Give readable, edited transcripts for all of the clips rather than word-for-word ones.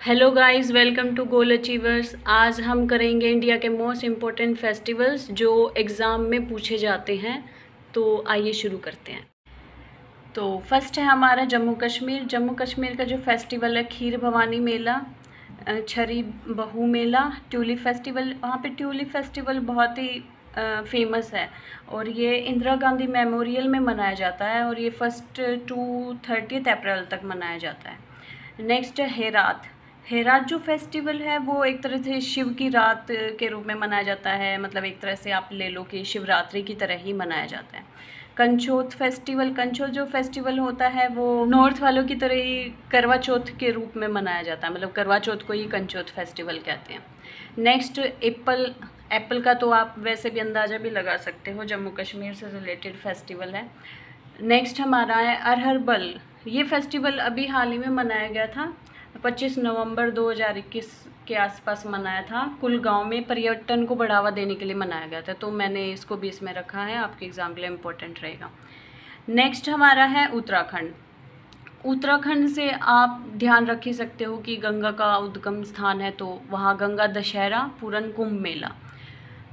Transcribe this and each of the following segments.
Hello guys, welcome to goal achievers. आज हम करेंगे इंडिया के मोस्ट इम्पोर्टेंट फेस्टिवल्स जो एग्ज़ाम में पूछे जाते हैं। तो आइए शुरू करते हैं। तो फर्स्ट है हमारा जम्मू कश्मीर। जम्मू कश्मीर का जो फेस्टिवल है खीर भवानी मेला, छरी बहू मेला, ट्यूलिप फेस्टिवल। वहाँ पे ट्यूलिप फेस्टिवल बहुत ही फेमस है और ये इंदिरा गांधी मेमोरियल में मनाया जाता है और ये 1 टू 30 अप्रैल तक मनाया जाता है। नेक्स्ट है हेरात। हेरात जो फेस्टिवल है वो एक तरह से शिव की रात के रूप में मनाया जाता है, मतलब एक तरह से आप ले लो कि शिवरात्रि की तरह ही मनाया जाता है। कंचोत फेस्टिवल, कंचोत जो फेस्टिवल होता है वो नॉर्थ वालों की तरह ही करवा चौथ के रूप में मनाया जाता है, मतलब करवा चौथ को ही कंचोत फेस्टिवल कहते हैं। Next Apple. एप्पल का तो आप वैसे भी अंदाज़ा भी लगा सकते हो, जम्मू कश्मीर से रिलेटेड फेस्टिवल है। नेक्स्ट हमारा है अरहरबल। ये फेस्टिवल अभी हाल ही में मनाया गया था, 25 नवंबर 2021 के आसपास मनाया था। कुलगांव में पर्यटन को बढ़ावा देने के लिए मनाया गया था, तो मैंने इसको भी इसमें रखा है, आपके एग्ज़ाम के लिए इम्पोर्टेंट रहेगा। नेक्स्ट हमारा है उत्तराखंड। उत्तराखंड से आप ध्यान रख ही सकते हो कि गंगा का उद्गम स्थान है, तो वहाँ गंगा दशहरा, पूरन कुंभ मेला।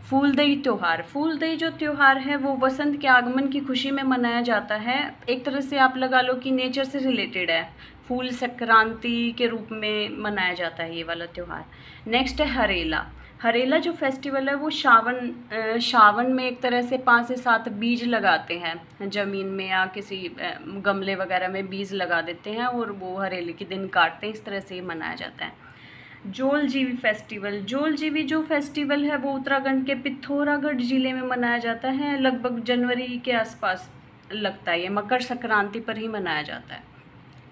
फूलदेई त्यौहार। फूलदेई जो त्यौहार है वो वसंत के आगमन की खुशी में मनाया जाता है। एक तरह से आप लगा लो कि नेचर से रिलेटेड है, फूल संक्रांति के रूप में मनाया जाता है ये वाला त्यौहार। नेक्स्ट है हरेला। हरेला जो फेस्टिवल है वो सावन में एक तरह से 5 से 7 बीज लगाते हैं ज़मीन में या किसी गमले वगैरह में बीज लगा देते हैं और वो हरेले के दिन काटते हैं, इस तरह से ही मनाया जाता है। जोल जीवी फेस्टिवल। जोल जीवी जो फेस्टिवल है वो उत्तराखंड के पिथौरागढ़ ज़िले में मनाया जाता है, लगभग जनवरी के आसपास लगता है, ये मकर संक्रांति पर ही मनाया जाता है,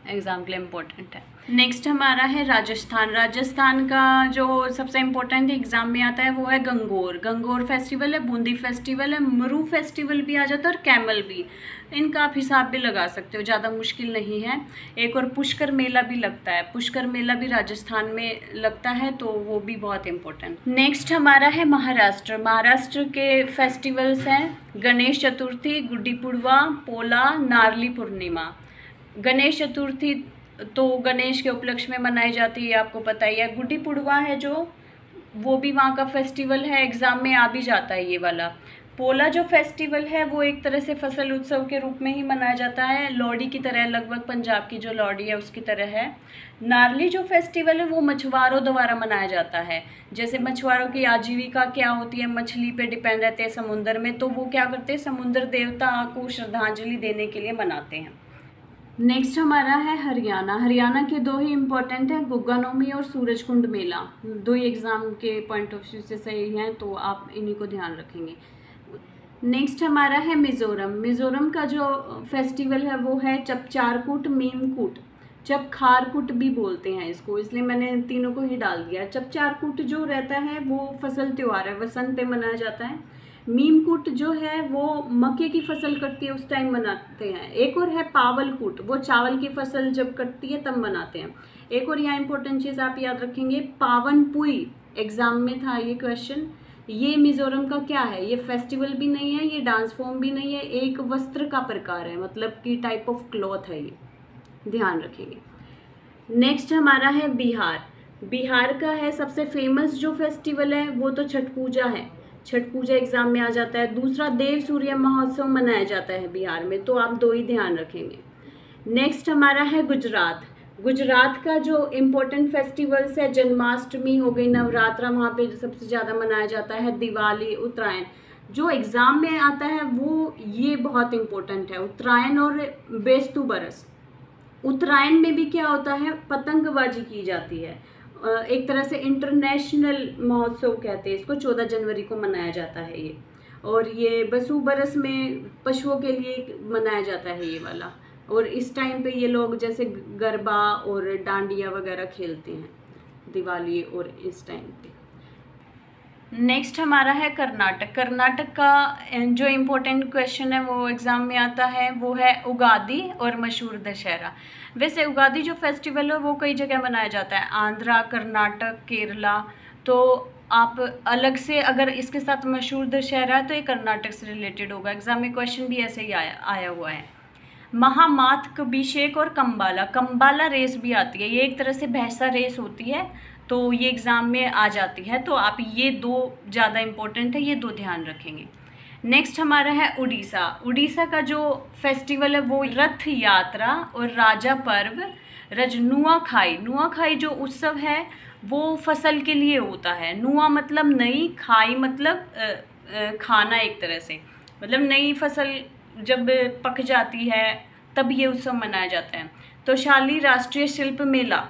एग्ज़ाम के लिए इम्पोर्टेंट है। नेक्स्ट हमारा है राजस्थान। राजस्थान का जो सबसे इम्पोर्टेंट एग्ज़ाम में आता है वो है गंगोर। गंगोर फेस्टिवल है, बूंदी फेस्टिवल है, मरू फेस्टिवल भी आ जाता है और कैमल भी। इनका आप हिसाब भी लगा सकते हो, ज़्यादा मुश्किल नहीं है। एक और पुष्कर मेला भी लगता है, पुष्कर मेला भी राजस्थान में लगता है, तो वो भी बहुत इम्पोर्टेंट। नेक्स्ट हमारा है महाराष्ट्र। महाराष्ट्र के फेस्टिवल्स हैं गणेश चतुर्थी, गुड्डी पुड़वा, पोला, नारली पूर्णिमा। गणेश चतुर्थी तो गणेश के उपलक्ष्य में मनाई जाती है, आपको पता ही है। गुड्डी पुड़वा है जो, वो भी वहाँ का फेस्टिवल है, एग्ज़ाम में आ भी जाता है ये वाला। पोला जो फेस्टिवल है वो एक तरह से फसल उत्सव के रूप में ही मनाया जाता है, लोहड़ी की तरह, लगभग पंजाब की जो लोहड़ी है उसकी तरह है। नारली जो फेस्टिवल है वो मछुआरों द्वारा मनाया जाता है। जैसे मछुआरों की आजीविका क्या होती है, मछली पे डिपेंड रहते हैं समुद्र में, तो वो क्या करते हैं, समुद्र देवता को श्रद्धांजलि देने के लिए मनाते हैं। नेक्स्ट हमारा है हरियाणा। हरियाणा के दो ही इम्पोर्टेंट हैं, गुग्गा नौमी और सूरजकुंड मेला। दो ही एग्ज़ाम के पॉइंट ऑफ व्यू से सही हैं, तो आप इन्हीं को ध्यान रखेंगे। नेक्स्ट हमारा है मिज़ोरम। मिज़ोरम का जो फेस्टिवल है वो है चपचारकूट मीमकूट। चपखारकूट भी बोलते हैं इसको, इसलिए मैंने तीनों को ही डाल दिया। चपचारकूट जो रहता है वो फसल त्यौहार है, वसंत पे मनाया जाता है। मीमकूट जो है वो मक्के की फसल कटती है उस टाइम मनाते हैं। एक और है पावलकूट, वो चावल की फसल जब कटती है तब मनाते हैं। एक और यहाँ इंपॉर्टेंट चीज़ आप याद रखेंगे, पावनपुई, एग्जाम में था ये क्वेश्चन। ये मिजोरम का क्या है, ये फेस्टिवल भी नहीं है, ये डांस फॉर्म भी नहीं है, एक वस्त्र का प्रकार है, मतलब कि टाइप ऑफ क्लॉथ है ये, ध्यान रखेंगे। नेक्स्ट हमारा है बिहार। बिहार का है सबसे फेमस जो फेस्टिवल है वो तो छठ पूजा है। छठ पूजा एग्जाम में आ जाता है। दूसरा देव सूर्य महोत्सव मनाया जाता है बिहार में, तो आप दो ही ध्यान रखेंगे। नेक्स्ट हमारा है गुजरात। गुजरात का जो इम्पोर्टेंट फेस्टिवल्स है, जन्माष्टमी हो गई, नवरात्रा वहाँ पे सबसे ज़्यादा मनाया जाता है, दिवाली, उत्तरायण। जो एग्ज़ाम में आता है वो ये बहुत इम्पोर्टेंट है, उत्तरायण और बेस्तु बरस। उत्तरायण में भी क्या होता है, पतंगबाजी की जाती है, एक तरह से इंटरनेशनल महोत्सव कहते हैं इसको, 14 जनवरी को मनाया जाता है ये। और ये बसु बरस में पशुओं के लिए मनाया जाता है ये वाला, और इस टाइम पे ये लोग जैसे गरबा और डांडिया वगैरह खेलते हैं दिवाली और इस टाइम पे। नेक्स्ट हमारा है कर्नाटक। कर्नाटक का जो इम्पोर्टेंट क्वेश्चन है वो एग्ज़ाम में आता है, वो है उगादी और मशहूर दशहरा। वैसे उगादी जो फेस्टिवल है वो कई जगह मनाया जाता है, आंध्रा, कर्नाटक, केरला। तो आप अलग से अगर इसके साथ मशहूर दशहरा है तो ये कर्नाटक से रिलेटेड होगा, एग्ज़ाम में क्वेश्चन भी ऐसे ही आया हुआ है। महामातकभिषेक और कंबाला, कंबाला रेस भी आती है, ये एक तरह से भैंसा रेस होती है, तो ये एग्ज़ाम में आ जाती है। तो आप ये दो ज़्यादा इम्पोर्टेंट है, ये दो ध्यान रखेंगे। नेक्स्ट हमारा है उड़ीसा। उड़ीसा का जो फेस्टिवल है वो रथ यात्रा और राजा पर्व नुआखाई। नुआखाई जो उत्सव है वो फसल के लिए होता है। नुआ मतलब नई, खाई मतलब खाना, एक तरह से मतलब नई फसल जब पक जाती है तब ये उत्सव मनाया जाता है। तो शाली राष्ट्रीय शिल्प मेला,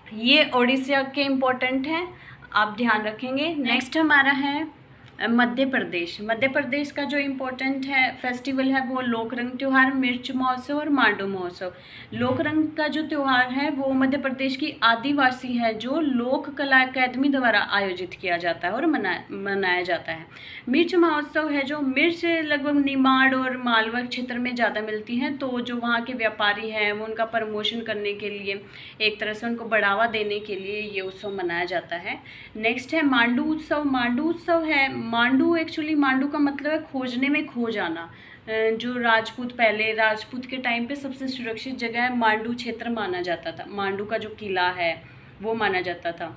ये ओडिशा के इम्पोर्टेंट हैं, आप ध्यान रखेंगे। नेक्स्ट हमारा है मध्य प्रदेश। मध्य प्रदेश का जो इम्पोर्टेंट है फेस्टिवल है वो लोकरंग त्यौहार, मिर्च महोत्सव और मांडू महोत्सव। लोकरंग का जो त्यौहार है वो मध्य प्रदेश की आदिवासी है जो लोक कला अकादमी द्वारा आयोजित किया जाता है और मनाया जाता है। मिर्च महोत्सव है जो मिर्च लगभग निमाड़ और मालवा क्षेत्र में ज़्यादा मिलती हैं, तो जो वहाँ के व्यापारी हैं वो उनका प्रमोशन करने के लिए, एक तरह से उनको बढ़ावा देने के लिए ये उत्सव मनाया जाता है। नेक्स्ट है मांडू उत्सव। मांडू उत्सव है, मांडू एक्चुअली मांडू का मतलब है खोजने में खो जाना। जो राजपूत, पहले राजपूत के टाइम पे सबसे सुरक्षित जगह मांडू क्षेत्र माना जाता था। मांडू का जो किला है वो माना जाता था,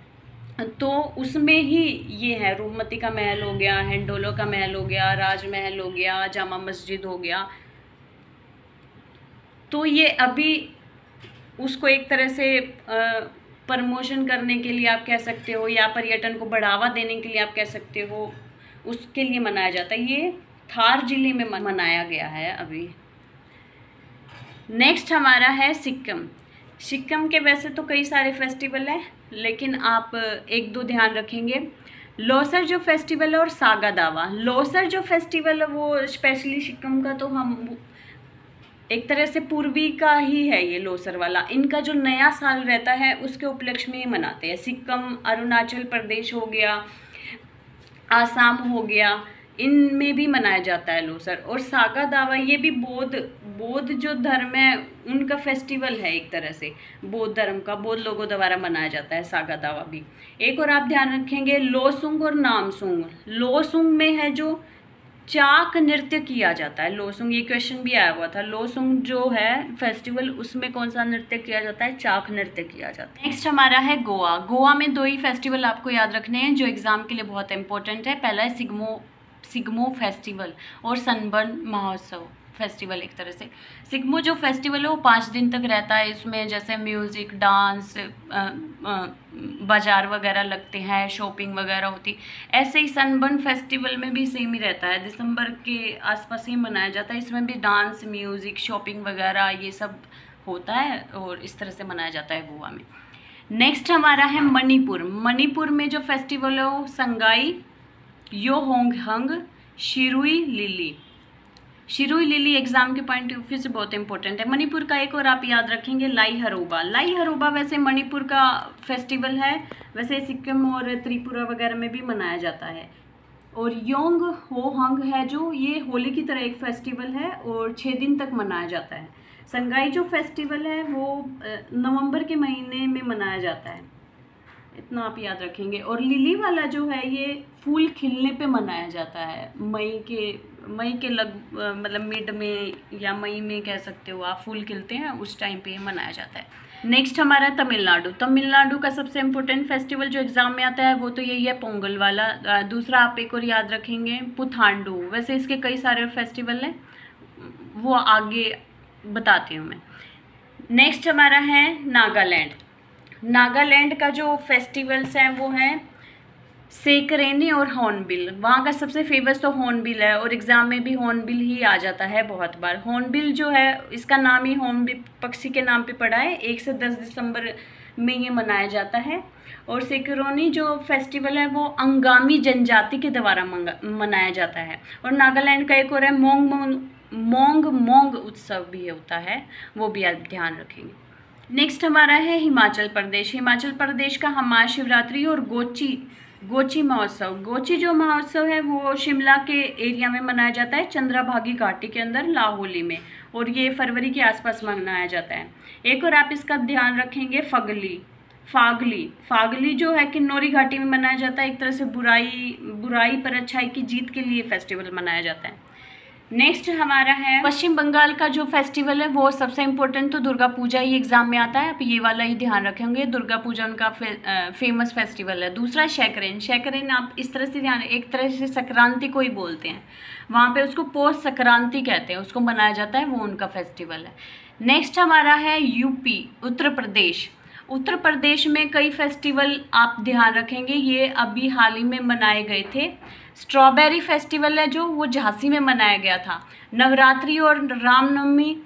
तो उसमें ही ये है। रूपमती का महल हो गया, हिंडोलो का महल हो गया, राजमहल हो गया, जामा मस्जिद हो गया। तो ये अभी उसको एक तरह से प्रमोशन करने के लिए आप कह सकते हो, या पर्यटन को बढ़ावा देने के लिए आप कह सकते हो, उसके लिए मनाया जाता है। ये थार जिले में मनाया गया है अभी। नेक्स्ट हमारा है सिक्किम। सिक्किम के वैसे तो कई सारे फेस्टिवल हैं, लेकिन आप एक दो ध्यान रखेंगे। लोसर जो फेस्टिवल है और सागा दावा। लोसर जो फेस्टिवल है वो स्पेशली सिक्किम का, तो हम एक तरह से पूर्वी का ही है ये लोसर वाला। इनका जो नया साल रहता है उसके उपलक्ष्य में मनाते हैं। सिक्किम, अरुणाचल प्रदेश हो गया, आसाम हो गया, इनमें भी मनाया जाता है लोसर। और सागा दावा ये भी बौद्ध जो धर्म है उनका फेस्टिवल है, एक तरह से बौद्ध धर्म का, बौद्ध लोगों द्वारा मनाया जाता है सागा दावा भी। एक और आप ध्यान रखेंगे लोसुंग और नामसुंग। लोसुंग में है जो चाक नृत्य किया जाता है। लोसुंग, ये क्वेश्चन भी आया हुआ था। लोसुंग जो है फेस्टिवल, उसमें कौन सा नृत्य किया जाता है? चाक नृत्य किया जाता है। नेक्स्ट हमारा है गोवा। गोवा में दो ही फेस्टिवल आपको याद रखने हैं जो एग्जाम के लिए बहुत इंपॉर्टेंट है। पहला है सिग्मो फेस्टिवल और सनबर्न महोत्सव फेस्टिवल। एक तरह से सिग्मो जो फेस्टिवल है वो 5 दिन तक रहता है। इसमें जैसे म्यूज़िक, डांस, बाजार वगैरह लगते हैं, शॉपिंग वगैरह होती। ऐसे ही सनबर्न फेस्टिवल में भी सेम ही रहता है, दिसंबर के आसपास ही मनाया जाता है। इसमें भी डांस, म्यूज़िक, शॉपिंग वगैरह ये सब होता है और इस तरह से मनाया जाता है गोवा में। नेक्स्ट हमारा है मणिपुर। मणिपुर में जो फेस्टिवल है वो संगाई योहोंगहंग Shirui lily. Shirui lily exam के पॉइंट ऑफ व्यू से बहुत इंपॉर्टेंट है। मणिपुर का एक और आप याद रखेंगे लाई हरोबा। लाई हरोबा वैसे मणिपुर का फेस्टिवल है, वैसे सिक्किम और त्रिपुरा वगैरह में भी मनाया जाता है। और योंग हो हंग है जो, ये होली की तरह एक फेस्टिवल है और 6 दिन तक मनाया जाता है। संगाई जो फेस्टिवल है वो नवंबर के महीने में मनाया जाता है, इतना आप याद रखेंगे। और लिली वाला जो है ये फूल खिलने पे मनाया जाता है, मई के मतलब मिड में या मई में कह सकते हो आप, फूल खिलते हैं उस टाइम पे मनाया जाता है। नेक्स्ट हमारा तमिलनाडु। तमिलनाडु का सबसे इम्पोर्टेंट फेस्टिवल जो एग्जाम में आता है वो तो यही है, पोंगल वाला। दूसरा आप एक और याद रखेंगे पुथांडू। वैसे इसके कई सारे फेस्टिवल हैं, वो आगे बताती हूँ मैं। नेक्स्ट हमारा है नागालैंड। नागालैंड का जो फेस्टिवल्स हैं वो हैं सेकरेनी और हॉर्नबिल। वहाँ का सबसे फेमस तो हॉर्नबिल है और एग्ज़ाम में भी हॉर्नबिल ही आ जाता है बहुत बार। हॉर्नबिल जो है इसका नाम ही हॉर्नबिल पक्षी के नाम पे पड़ा है। 1 से 10 दिसंबर में ये मनाया जाता है। और सेकरोनी जो फेस्टिवल है वो अंगामी जनजाति के द्वारा मनाया जाता है। और नागालैंड का एक और है मोंग उत्सव भी होता है, वो भी आप ध्यान रखेंगे। नेक्स्ट हमारा है हिमाचल प्रदेश। हिमाचल प्रदेश का महाशिवरात्रि और गोची महोत्सव। गोची जो महोत्सव है वो शिमला के एरिया में मनाया जाता है, चंद्राभागी घाटी के अंदर लाहौली में, और ये फरवरी के आसपास मनाया जाता है। एक और आप इसका ध्यान रखेंगे फागली जो है किन्नौरी घाटी में मनाया जाता है। एक तरह से बुराई पर अच्छाई की जीत के लिए फेस्टिवल मनाया जाता है। नेक्स्ट हमारा है पश्चिम बंगाल का जो फेस्टिवल है वो सबसे इम्पोर्टेंट तो दुर्गा पूजा ही एग्जाम में आता है। आप ये वाला ही ध्यान रखेंगे, दुर्गा पूजा उनका फेमस फेस्टिवल है। दूसरा शैकरेन, शैकरेन आप इस तरह से ध्यान, एक तरह से संक्रांति को ही बोलते हैं, वहाँ पे उसको पोष संक्रांति कहते हैं, उसको मनाया जाता है, वो उनका फेस्टिवल है। नेक्स्ट हमारा है यूपी, उत्तर प्रदेश। उत्तर प्रदेश में कई फेस्टिवल आप ध्यान रखेंगे, ये अभी हाल ही में मनाए गए थे। स्ट्रॉबेरी फेस्टिवल है जो वो झांसी में मनाया गया था। नवरात्रि और रामनवमी,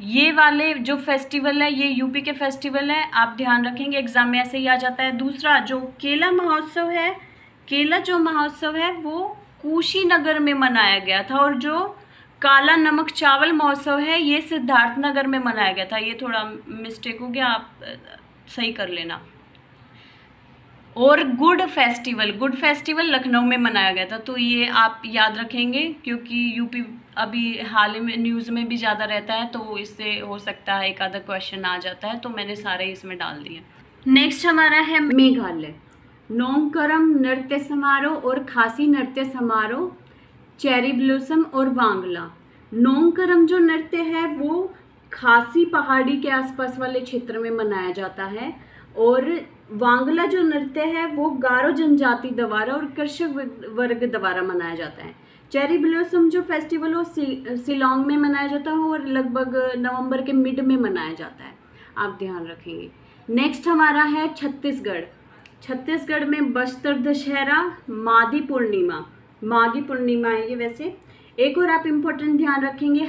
ये वाले जो फेस्टिवल है ये यूपी के फेस्टिवल है, आप ध्यान रखेंगे, एग्जाम में ऐसे ही आ जाता है। दूसरा जो केला महोत्सव है, केला जो महोत्सव है वो कुशीनगर में मनाया गया था, और जो काला नमक चावल महोत्सव है ये सिद्धार्थनगर में मनाया गया था। ये थोड़ा मिस्टेक हो गया, आप सही कर लेना। और गुड फेस्टिवल लखनऊ में मनाया गया था, तो ये आप याद रखेंगे क्योंकि यूपी अभी हाल ही में न्यूज़ में भी ज़्यादा रहता है, तो इससे हो सकता है एक आधा क्वेश्चन आ जाता है, तो मैंने सारे इसमें डाल दिए। नेक्स्ट हमारा है मेघालय, नोंगकरम नृत्य समारोह और खासी नृत्य समारोह, चेरी ब्लॉसम और वांगला। नोंगकरम जो नृत्य है वो खासी पहाड़ी के आसपास वाले क्षेत्र में मनाया जाता है, और वांगला जो नृत्य है वो गारो जनजाति द्वारा और कृषक वर्ग द्वारा मनाया जाता है। चेरी ब्लॉसम जो फेस्टिवल वो शिलोंग में मनाया जाता है और लगभग नवंबर के मिड में मनाया जाता है, आप ध्यान रखेंगे। नेक्स्ट हमारा है छत्तीसगढ़, छत्तीसगढ़ में बस्तर दशहरा, माघी पूर्णिमा है ये वैसे। एक और आप इम्पोर्टेंट ध्यान रखेंगे,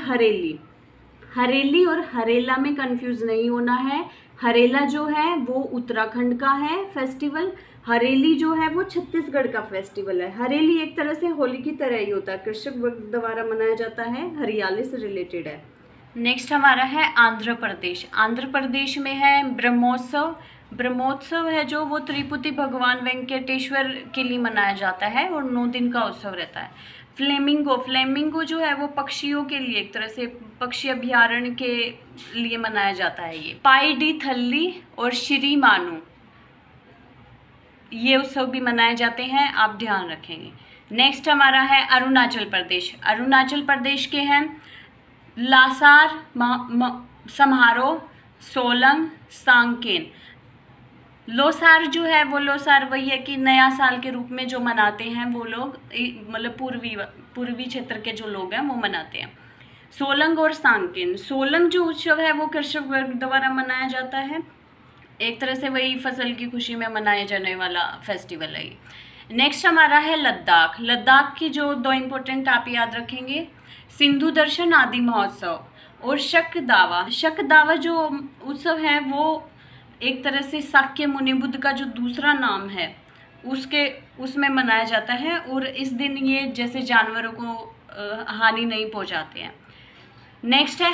हरेली और हरेला में कंफ्यूज नहीं होना है। हरेला जो है वो उत्तराखंड का है फेस्टिवल, हरेली जो है वो छत्तीसगढ़ का फेस्टिवल है। हरेली एक तरह से होली की तरह ही होता है, कृषक वर्ग द्वारा मनाया जाता है, हरियाली से रिलेटेड है। नेक्स्ट हमारा है आंध्र प्रदेश में है ब्रह्मोत्सव है जो वो त्रिपुटी भगवान वेंकटेश्वर के लिए मनाया जाता है और 9 दिन का उत्सव रहता है। फ्लेमिंगो जो है वो पक्षियों के लिए, एक तरह से पक्षी अभ्यारण्य के लिए मनाया जाता है। ये पाई डी थल्ली और श्री मानू, ये उत्सव भी मनाए जाते हैं, आप ध्यान रखेंगे। नेक्स्ट हमारा है अरुणाचल प्रदेश के हैं लासार समारोह, सोलंग, सांकेन। लोसार जो है वो लोसार वही है कि नया साल के रूप में जो मनाते हैं वो लोग, मतलब पूर्वी क्षेत्र के जो लोग हैं वो मनाते हैं। सोलंग और सांकेन, सोलंग जो उत्सव है वो कृषक वर्ग द्वारा मनाया जाता है, एक तरह से वही फसल की खुशी में मनाए जाने वाला फेस्टिवल है। नेक्स्ट हमारा है लद्दाख की जो 2 इम्पोर्टेंट आप याद रखेंगे, सिंधु दर्शन आदि महोत्सव और शक दावा जो उत्सव है वो एक तरह से शाक्य मुनि बुद्ध का जो दूसरा नाम है उसमें मनाया जाता है, और इस दिन ये जैसे जानवरों को हानि नहीं पहुंचाते हैं। नेक्स्ट है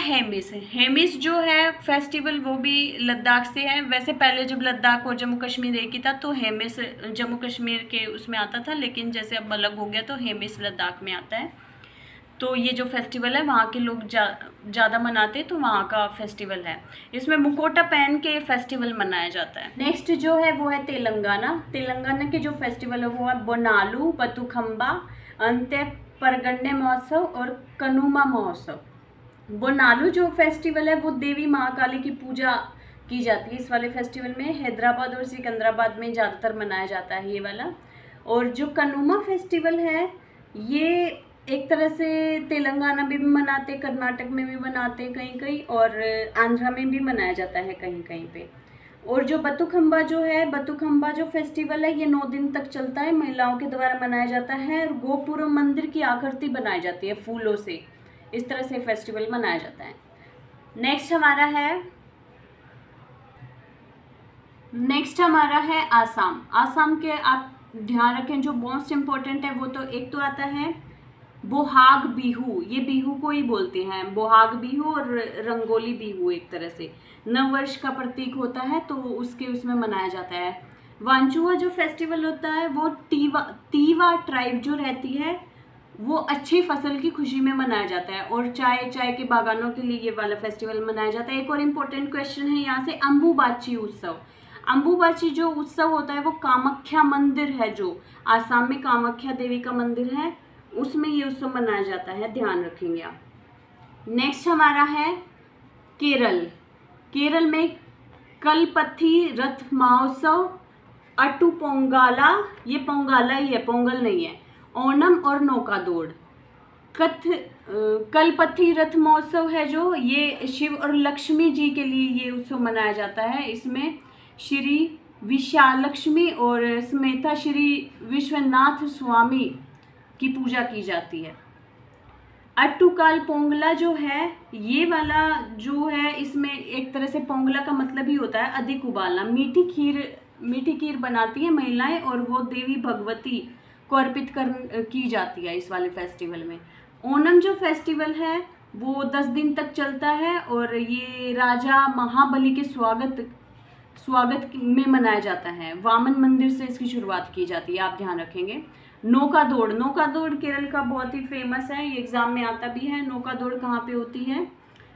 हेमिस जो है फेस्टिवल वो भी लद्दाख से है। वैसे पहले जब लद्दाख और जम्मू कश्मीर एक ही था तो हेमिस जम्मू कश्मीर के उसमें आता था, लेकिन जैसे अब अलग हो गया तो हेमिस लद्दाख में आता है। तो ये जो फेस्टिवल है वहाँ के लोग ज़्यादा मनाते हैं, तो वहाँ का फेस्टिवल है। इसमें मुकोटा पहन के फेस्टिवल मनाया जाता है। नेक्स्ट जो है वो है तेलंगाना के जो फेस्टिवल है वो है बोनालू, बतुखम्बा, अंत्य परगण्य महोत्सव और कनुमा महोत्सव। बोनालू जो फेस्टिवल है वो देवी महाकाली की पूजा की जाती है इस वाले फेस्टिवल में। हैदराबाद और सिकंदराबाद में ज़्यादातर मनाया जाता है ये वाला। और जो कनुमा फेस्टिवल है ये एक तरह से तेलंगाना में भी मनाते, कर्नाटक में भी मनाते कहीं, और आंध्रा में भी मनाया जाता है कहीं पे। और जो बतुखम्बा जो फेस्टिवल है ये 9 दिन तक चलता है, महिलाओं के द्वारा मनाया जाता है, और गोपुरम मंदिर की आकृति बनाई जाती है फूलों से, इस तरह से फेस्टिवल मनाया जाता है। नेक्स्ट हमारा है आसाम के आप ध्यान रखें जो मोस्ट इम्पोर्टेंट है वो तो एक तो आता है बोहाग बिहू, ये बिहू को ही बोलते हैं, बोहाग बिहू और रंगोली बिहू एक तरह से नव वर्ष का प्रतीक होता है, तो उसमें मनाया जाता है। वांचुआ जो फेस्टिवल होता है वो तीवा ट्राइब जो रहती है वो अच्छी फसल की खुशी में मनाया जाता है, और चाय के बागानों के लिए ये वाला फेस्टिवल मनाया जाता है। एक और इम्पोर्टेंट क्वेश्चन है यहाँ से, अम्बुबाची जो उत्सव होता है वो कामाख्या मंदिर है, जो आसाम में कामाख्या देवी का मंदिर है, उसमें ये उत्सव मनाया जाता है, ध्यान रखेंगे आप। नेक्स्ट हमारा है केरल। केरल में कलपथी रथ महोत्सव, अट्टू पोंगाला, ये पोंगाला ही है, पोंगल नहीं है, ओणम और नौका दौड़। कलपथी रथ महोत्सव है जो, ये शिव और लक्ष्मी जी के लिए ये उत्सव मनाया जाता है। इसमें श्री विशालक्ष्मी और समेता श्री विश्वनाथ स्वामी की पूजा की जाती है। अट्टूकाल पोंगला जो है, ये वाला जो है, इसमें एक तरह से पोंगला का मतलब ही होता है अधिक उबालना। मीठी खीर बनाती है महिलाएं और वो देवी भगवती को अर्पित की जाती है इस वाले फेस्टिवल में। ओणम जो फेस्टिवल है वो 10 दिन तक चलता है और ये राजा महाबली के स्वागत में मनाया जाता है। वामन मंदिर से इसकी शुरुआत की जाती है, आप ध्यान रखेंगे। नौका दौड़ केरल का बहुत ही फेमस है, ये एग्जाम में आता भी है। नौका दौड़ कहाँ पे होती है?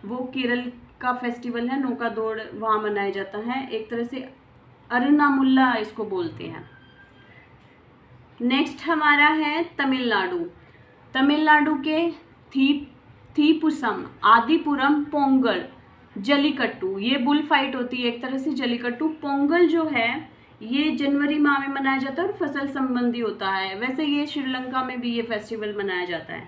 वो केरल का फेस्टिवल है, नौका दौड़ वहाँ मनाया जाता है। एक तरह से अरनामुल्ला इसको बोलते हैं। नेक्स्ट हमारा है तमिलनाडु के थीपुसम, आदिपुरम, पोंगल, जल्लीकट्टू, ये बुल फाइट होती है एक तरह से जल्लीकट्टू। पोंगल जो है ये जनवरी माह में मनाया जाता है और फसल संबंधी होता है। वैसे ये श्रीलंका में भी ये फेस्टिवल मनाया जाता है।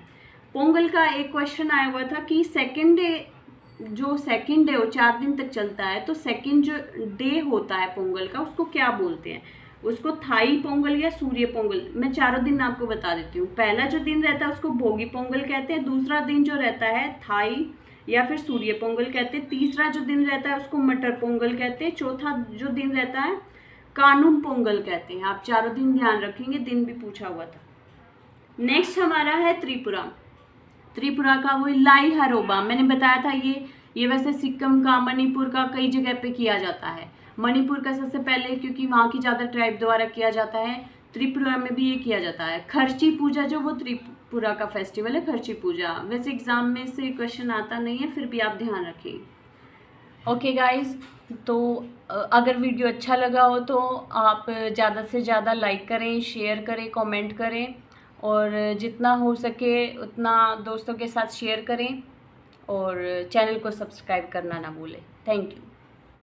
पोंगल का एक क्वेश्चन आया हुआ था कि सेकंड डे वो 4 दिन तक चलता है, तो सेकंड जो डे होता है पोंगल का उसको क्या बोलते हैं? उसको थाई पोंगल या सूर्य पोंगल। मैं चारों दिन आपको बता देती हूँ। पहला जो दिन रहता है उसको भोगी पोंगल कहते हैं, दूसरा दिन जो रहता है थाई या फिर सूर्य पोंगल कहते हैं, तीसरा जो दिन रहता है उसको मटर पोंगल कहते हैं, चौथा जो दिन रहता है कानुम पोंगल कहते हैं। आप चारों दिन ध्यान रखेंगे, दिन भी पूछा हुआ था। नेक्स्ट हमारा है त्रिपुरा का वो लाई हरोबा, मैंने बताया था ये वैसे सिक्किम का, मणिपुर का कई जगह पे किया जाता है। मणिपुर का सबसे पहले क्योंकि वहाँ की ज़्यादा ट्राइब द्वारा किया जाता है। त्रिपुरा में भी ये किया जाता है। खर्ची पूजा जो, वो त्रिपुरा का फेस्टिवल है, खर्ची पूजा। वैसे एग्जाम में से क्वेश्चन आता नहीं है, फिर भी आप ध्यान रखें। ओके गाइज, तो अगर वीडियो अच्छा लगा हो तो आप ज़्यादा से ज़्यादा लाइक करें, शेयर करें, कमेंट करें और जितना हो सके उतना दोस्तों के साथ शेयर करें और चैनल को सब्सक्राइब करना ना भूलें। Thank you.